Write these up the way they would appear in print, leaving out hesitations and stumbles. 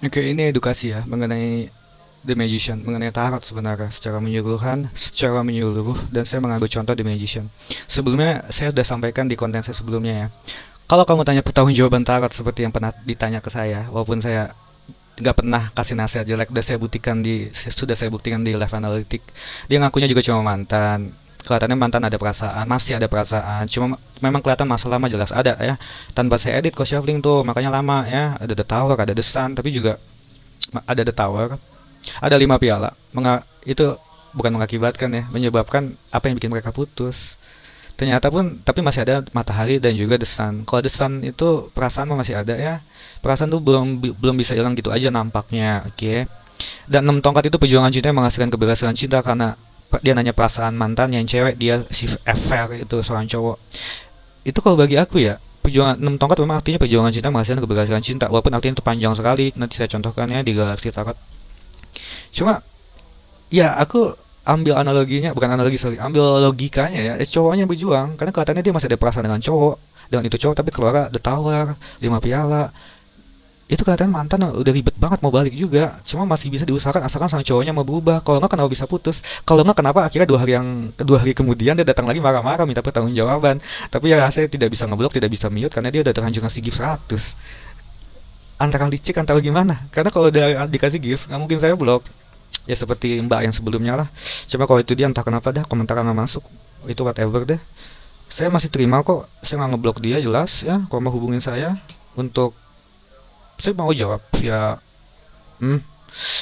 Oke, ini edukasi ya mengenai The Magician, mengenai tarot sebenarnya secara menyeluruh, dan saya mengambil contoh The Magician. Sebelumnya saya sudah sampaikan di konten saya sebelumnya ya. Kalau kamu tanya pertanggungjawaban tarot seperti yang pernah ditanya ke saya, walaupun saya nggak pernah kasih nasihat jelek, sudah saya buktikan di live analytic. Dia ngakunya juga cuma mantan. Kelihatannya mantan ada perasaan, masih ada perasaan. Cuma memang kelihatan masa lama jelas ada ya. Tanpa saya edit kok shuffling tuh, makanya lama ya. Ada The Tower, ada The Sun, tapi juga ada The Tower, ada 5 piala. Itu bukan mengakibatkan ya, menyebabkan apa yang bikin mereka putus. Ternyata pun, tapi masih ada matahari dan juga The Sun. Kalau The Sun itu perasaan masih ada ya. Perasaan tuh belum bisa hilang gitu aja nampaknya, oke. Okay? Dan 6 tongkat itu perjuangan cinta yang menghasilkan keberhasilan cinta karena dia nanya perasaan mantan yang cewek, dia si affair itu seorang cowok. Itu kalau bagi aku ya, perjuangan 6 tongkat memang artinya perjuangan cinta menghasilkan keberhasilan cinta, walaupun artinya itu panjang sekali. Nanti saya contohkan ya di galaksi tarot. Cuma ya aku ambil analoginya, bukan analogi sorry, ambil logikanya ya. Cowoknya berjuang karena kelihatannya dia masih ada perasaan dengan cowok, dengan itu cowok, tapi keluar The Tower, 5 piala. Itu kelihatan mantan udah ribet banget mau balik juga, cuma masih bisa diusahakan asalkan sang cowoknya mau berubah. Kalau nggak kenapa bisa putus, kalau nggak kenapa akhirnya 2 hari kemudian dia datang lagi marah-marah minta pertanggungjawaban. Tapi ya saya tidak bisa ngeblok, tidak bisa mute karena dia udah terlanjur ngasih gift 100. Antara licik antara gimana, karena kalau udah dikasih gift nggak mungkin saya blok. Ya seperti mbak yang sebelumnya lah. Cuma kalau itu dia entah kenapa dah komentar nggak masuk, itu whatever deh. Saya masih terima kok, saya nggak ngeblok dia jelas ya. Kalau mau hubungin saya untuk, saya mau jawab via hmm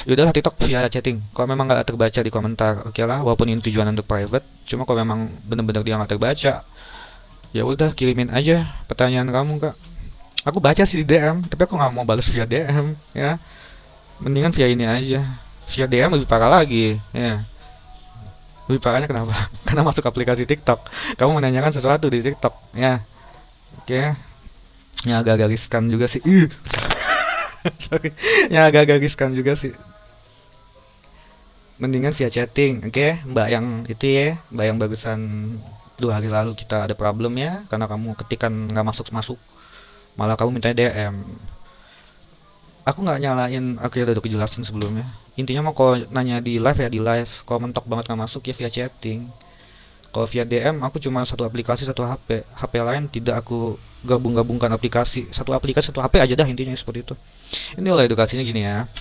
yaudahlah TikTok via chatting. Kalau memang nggak terbaca di komentar, oke lah, walaupun ini tujuan untuk private. Cuma kalau memang bener-bener dia nggak terbaca, ya udah kirimin aja pertanyaan kamu kak. Aku baca sih di DM, tapi aku nggak mau balas via DM ya. Mendingan via ini aja. Via DM lebih parah lagi ya. Lebih parahnya kenapa? Karena masuk aplikasi TikTok. Kamu menanyakan sesuatu di TikTok ya. Oke. Ya agak-agak riskan juga sih. Sorry. Ya agak-agak riskan juga sih. Mendingan via chatting, oke? Mbak yang itu ya, Mbak yang barusan 2 hari lalu kita ada problem ya, karena kamu ketikan nggak masuk-masuk, malah kamu minta DM. Aku nggak nyalain, oke udah kejelasan sebelumnya. Intinya mau kalau nanya di live ya di live, kalau mentok banget nggak masuk ya via chatting. Kalau via DM aku cuma satu aplikasi satu HP, HP lain tidak aku gabung-gabungkan aplikasi, satu aplikasi satu HP aja dah, intinya seperti itu. Ini oleh edukasinya gini ya.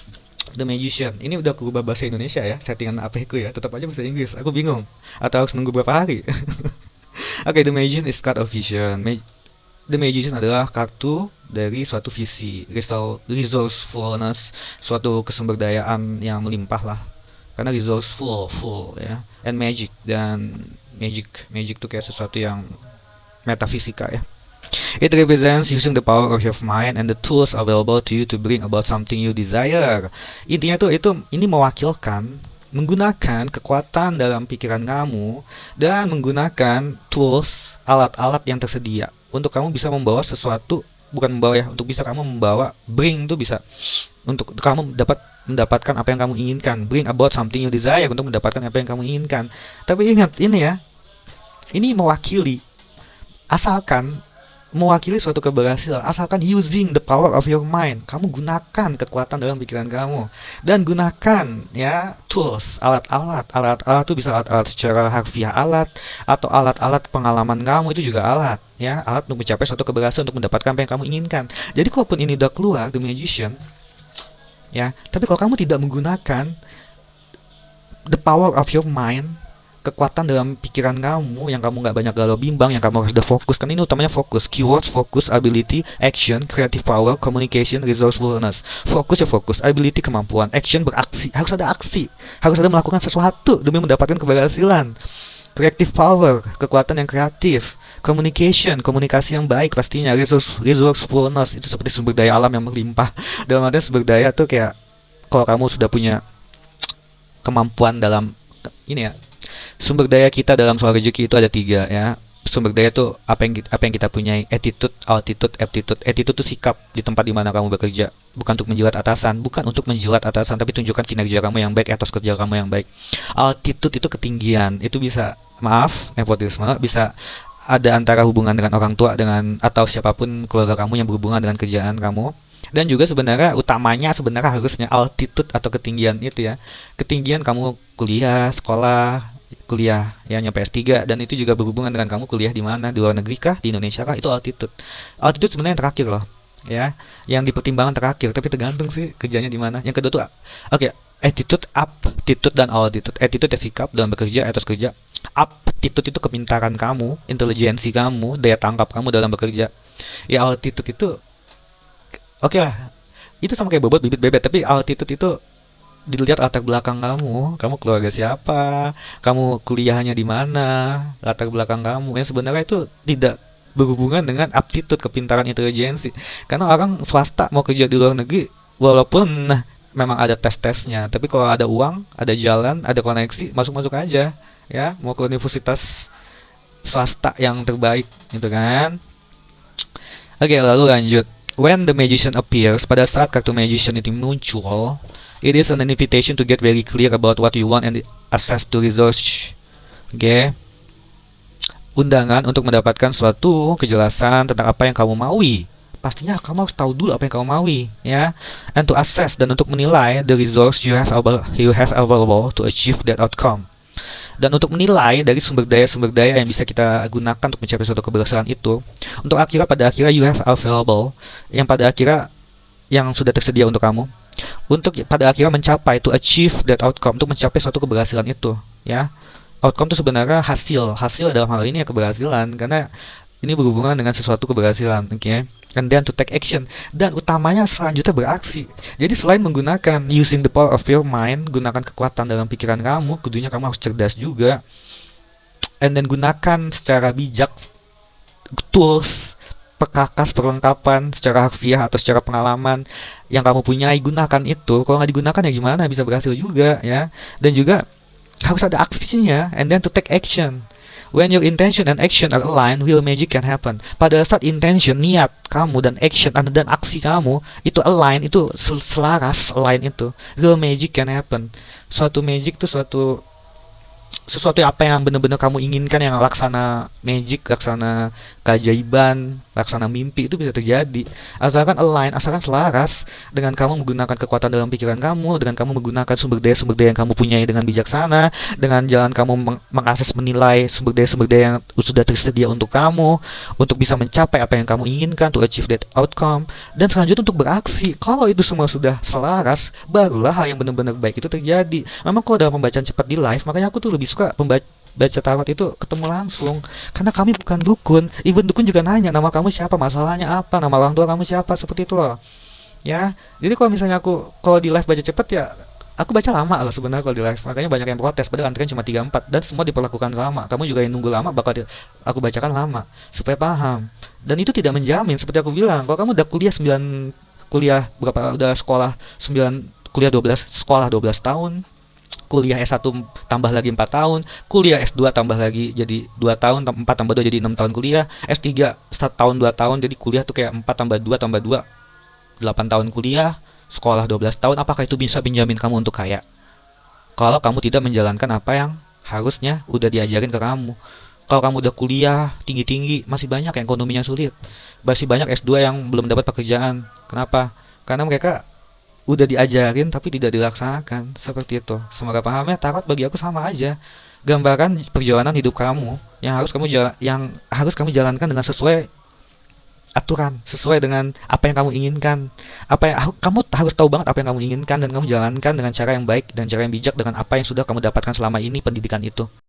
The Magician. Ini udah aku ubah bahasa Indonesia ya, settingan HP ku ya. Tetap aja bahasa Inggris. Aku bingung. Atau harus nunggu berapa hari? Oke, The Magician is card of vision. The Magician adalah kartu dari suatu visi, resourcefulness, suatu kesumberdayaan yang melimpah lah. Karena full ya. And magic, dan magic tuh kayak sesuatu yang metafisika ya. It represents using the power of your mind and the tools available to you to bring about something you desire. Intinya tuh ini mewakilkan menggunakan kekuatan dalam pikiran kamu dan menggunakan tools, alat-alat yang tersedia untuk kamu bisa membawa sesuatu, bukan membawa ya, untuk bisa kamu membawa, bring tuh bisa untuk kamu mendapatkan apa yang kamu inginkan, bring about something you desire, untuk mendapatkan apa yang kamu inginkan. Tapi ingat ini ya, ini asalkan mewakili suatu keberhasilan, asalkan using the power of your mind. Kamu gunakan kekuatan dalam pikiran kamu dan gunakan ya tools, alat-alat itu bisa alat-alat secara harfiah alat, atau alat-alat pengalaman kamu itu juga alat ya, alat untuk mencapai suatu keberhasilan, untuk mendapatkan apa yang kamu inginkan. Jadi kalaupun ini udah keluar The Magician ya, tapi kalau kamu tidak menggunakan the power of your mind, kekuatan dalam pikiran kamu, yang kamu nggak banyak galau bimbang, yang kamu harus udah fokus, kan ini utamanya fokus, keywords fokus, ability, action, creative power, communication, resourcefulness. Fokus ya fokus, ability kemampuan, action beraksi, harus ada melakukan sesuatu demi mendapatkan keberhasilan. Creative power, kekuatan yang kreatif. Communication, komunikasi yang baik pastinya. Resourcefulness, itu seperti sumber daya alam yang melimpah. Dalam artian sumber daya tuh kayak, kalau kamu sudah punya kemampuan dalam ini ya, sumber daya kita dalam soal rezeki itu ada 3 ya. Sumber daya itu apa yang kita punyai: attitude, altitude, aptitude. Attitude itu sikap di tempat di mana kamu bekerja, bukan untuk menjilat atasan, tapi tunjukkan kinerja kamu yang baik, etos kerja kamu yang baik. Altitude itu ketinggian, itu bisa, maaf nepotisme, bisa ada antara hubungan dengan orang tua, dengan atau siapapun keluarga kamu yang berhubungan dengan kerjaan kamu. Dan juga sebenarnya utamanya sebenarnya harusnya altitude atau ketinggian itu ya. Ketinggian kamu kuliah, sekolah, kuliah ya nyampe S3, dan itu juga berhubungan dengan kamu kuliah di mana, di luar negeri kah, di Indonesia kah, itu altitude. Altitude sebenarnya yang terakhir loh. Ya, yang dipertimbangkan terakhir, tapi tergantung sih kerjanya di mana. Yang kedua tuh oke, attitude, aptitude dan altitude. Attitude ya sikap dalam bekerja, etos kerja. Aptitude itu kepintaran kamu, intelijensi kamu, daya tangkap kamu dalam bekerja. Ya altitude itu oke lah, itu sama kayak bobot bibit bebek, tapi altitude itu dilihat latar belakang kamu keluarga siapa, kamu kuliahnya di mana, latar belakang kamu. Yang sebenarnya itu tidak berhubungan dengan aptitude, kepintaran, intelijensi. Karena orang swasta mau kerja di luar negeri, walaupun memang ada tes-tesnya, tapi kalau ada uang, ada jalan, ada koneksi, masuk-masuk aja. Ya, mau ke universitas swasta yang terbaik, gitu kan. Oke, lalu lanjut. When the magician appears, pada saat kartu magician itu muncul, it is an invitation to get very clear about what you want and access to resource. Oke, undangan untuk mendapatkan suatu kejelasan tentang apa yang kamu maui. Pastinya kamu harus tahu dulu apa yang kamu maui, ya. And to assess, dan untuk menilai the resource you have available to achieve that outcome. Dan untuk menilai dari sumber daya yang bisa kita gunakan untuk mencapai suatu keberhasilan itu, untuk pada akhirnya you have available, yang pada akhirnya yang sudah tersedia untuk kamu, untuk pada akhirnya mencapai, to achieve that outcome, untuk mencapai suatu keberhasilan itu, ya. Outcome itu sebenarnya hasil dalam hal ini ya keberhasilan, karena ini berhubungan dengan sesuatu keberhasilan, oke. Okay? And then to take action, dan utamanya selanjutnya beraksi. Jadi selain menggunakan using the power of your mind, gunakan kekuatan dalam pikiran kamu, kudunya kamu harus cerdas juga. And then gunakan secara bijak tools, perkakas, perlengkapan secara harfiah atau secara pengalaman yang kamu punyai, gunakan itu. Kalau nggak digunakan ya gimana bisa berhasil juga, ya. Dan juga harus ada aksinya, and then to take action. When your intention and action are aligned, real magic can happen. Pada saat intention, niat kamu dan action dan aksi kamu itu align, itu selaras, align itu, real magic can happen. Suatu magic itu sesuatu apa yang benar-benar kamu inginkan, yang laksana magic, laksana keajaiban, laksana mimpi, itu bisa terjadi asalkan align, asalkan selaras dengan kamu menggunakan kekuatan dalam pikiran kamu, dengan kamu menggunakan sumber daya yang kamu punyai dengan bijaksana, dengan jalan kamu mengakses, menilai sumber daya yang sudah tersedia untuk kamu, untuk bisa mencapai apa yang kamu inginkan, to achieve that outcome, dan selanjutnya untuk beraksi. Kalau itu semua sudah selaras, barulah hal yang benar-benar baik itu terjadi. Memang kalau dalam pembacaan cepat di live, makanya aku tuh lebih suka baca tarot itu ketemu langsung, karena kami bukan dukun. Even dukun juga nanya nama kamu siapa, masalahnya apa, nama orang tua kamu siapa, seperti itu loh, ya. Jadi kalau misalnya kalau di live baca cepet ya, aku baca lama loh sebenarnya kalau di live, makanya banyak yang protes padahal antrian cuma 3-4 dan semua diperlakukan sama. Kamu juga yang nunggu lama aku bacakan lama supaya paham. Dan itu tidak menjamin, seperti aku bilang, kalau kamu udah udah sekolah 9, kuliah 12, sekolah 12 tahun, kuliah S1 tambah lagi 4 tahun, kuliah S2 tambah lagi jadi 2 tahun, 4 tambah 2 jadi 6 tahun kuliah, S3 1 tahun 2 tahun, jadi kuliah tuh kayak 4 tambah 2 tambah 2, 8 tahun kuliah, sekolah 12 tahun. Apakah itu bisa menjamin kamu untuk kaya? Kalau kamu tidak menjalankan apa yang harusnya udah diajarin ke kamu. Kalau kamu udah kuliah tinggi-tinggi, masih banyak yang ekonominya sulit, masih banyak S2 yang belum dapat pekerjaan. Kenapa? Karena mereka udah diajarin tapi tidak dilaksanakan, seperti itu. Semoga paham ya. Tarot bagi aku sama aja, gambaran perjalanan hidup kamu yang harus kamu jalankan dengan sesuai aturan, sesuai dengan apa yang kamu inginkan. Kamu harus tahu banget apa yang kamu inginkan dan kamu jalankan dengan cara yang baik dan cara yang bijak dengan apa yang sudah kamu dapatkan selama ini pendidikan itu.